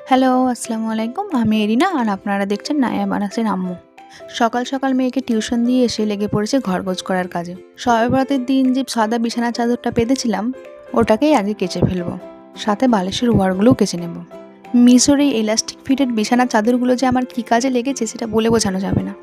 Hello, আসসালামু আলাইকুম। আমি এরিনা আর আপনারা দেখছেন নায়া বানাসের আম্মু। সকাল সকাল মেয়েকে টিউশন দিয়ে এসে লেগে পড়েছে ঘরগোছ করার কাজে। শবে বরাতের দিন যে সাদা বিছানার চাদরটা পেতেছিলাম ওটাকেই আগে কেচে ফেলবো, সাথে বালিশের ওয়ারগুলোও কেচে নেব। মিশোর এই এলাস্টিক ফিটেড বিছানার চাদরগুলো যে আমার কী কাজে লেগেছে সেটা বলে বোঝানো যাবে না।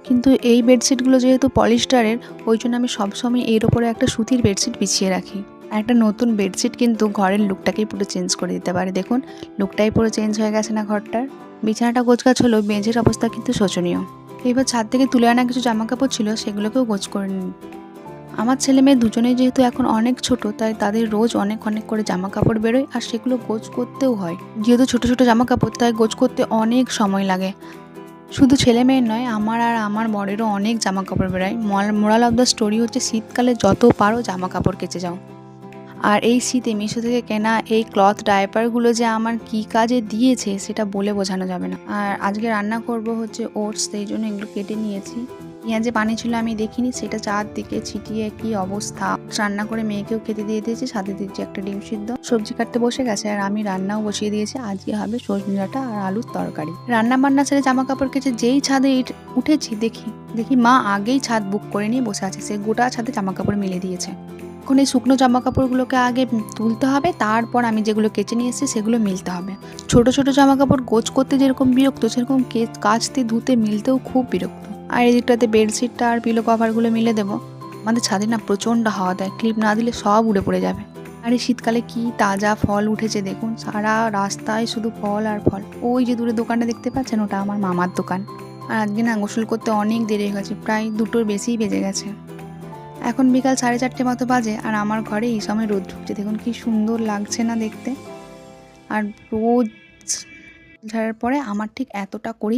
কিন্তু এই বেডশিটগুলো যেহেতু পলিস্টারের, ওই জন্য আমি সবসময় এর ওপরে একটা সুতির বেডশিট বিছিয়ে রাখি। আর একটা নতুন বেডশিট কিন্তু ঘরের লুকটাকেই পুরো চেঞ্জ করে দিতে পারে। দেখুন, লুকটাই পুরো চেঞ্জ হয়ে গেছে না ঘরটার। বিছানাটা গোছগাছ হলেও মেঝের অবস্থা কিন্তু শোচনীয়। এবার ছাদ থেকে তুলে আনা কিছু জামাকাপড় ছিল, সেগুলোকেও গোছ করে নিন। আমার ছেলে মেয়ে দুজনেই যেহেতু এখন অনেক ছোট, তাই তাদের রোজ অনেক অনেক করে জামাকাপড় বেরোয় আর সেগুলো গোছ করতেও হয়। যেহেতু ছোট ছোট জামাকাপড়, তাই গোছ করতে অনেক সময় লাগে। শুধু ছেলে মেয়ের নয়, আমার আর আমার বরেরও অনেক জামাকাপড় বেরোয়। মোরাল অফ দ্য স্টোরি হচ্ছে, শীতকালে যত পারো জামাকাপড় কেচে যাও। আর এই শীতে মিশো থেকে কেনা এই ক্লথ ডায়াপারগুলো যে আমার কী কাজে দিয়েছে সেটা বলে বোঝানো যাবে না। আর আজকে রান্না করব হচ্ছে ওটস, সেই জন্য এগুলো কেটে নিয়েছি। পেঁয়াজে পানি ছিল আমি দেখিনি, সেটা চারদিকে ছিটিয়ে কি অবস্থা। রান্না করে মেয়েকেও খেতে দিয়ে দিয়েছি, সাথে দিচ্ছি একটা ডিম সিদ্ধ। সবজি কাটতে বসে গেছে আর আমি রান্নাও বসিয়ে দিয়েছি। আজকে হবে সজনে ডাঁটা আর আলুর তরকারি। রান্না বান্না ছেড়ে জামা কাপড় কেচে যেই ছাদে উঠেছি, দেখি মা আগেই ছাদ বুক করে নিয়ে বসে আছে। সে গোটা ছাদে জামা কাপড় মেলে দিয়েছে। এখন এই শুকনো জামা কাপড়গুলোকে আগে তুলতে হবে, তারপর আমি যেগুলো কেচে নিয়ে এসেছি সেগুলো মিলতে হবে। ছোট ছোট জামা কাপড় গোছ করতে যেরকম বিরক্ত, সেরকম কাচতে ধুতে মিলতেও খুব বিরক্ত। আর এদিকটাতে বেডশিটটা আর পিলো কভারগুলো মিলে দেবো। আমাদের ছাদে না প্রচণ্ড হাওয়া দেয়, ক্লিপ না দিলে সব উড়ে পড়ে যাবে। আর এই শীতকালে কি তাজা ফল উঠেছে দেখুন, সারা রাস্তায় শুধু ফল আর ফল। ওই যে দূরে দোকানটা দেখতে পাচ্ছেন, ওটা আমার মামার দোকান। আর আজকে না গোসল করতে অনেক দেরি হয়ে গেছে, প্রায় 2টোর বেশিই বেজে গেছে। এখন বিকাল 4:30 মতো বাজে আর আমার ঘরে এই সময় রোদ ঢুকছে। দেখুন কি সুন্দর লাগছে না দেখতে। আর রোদ ঝাড়ার পরে আমার ঠিক এতটা করেই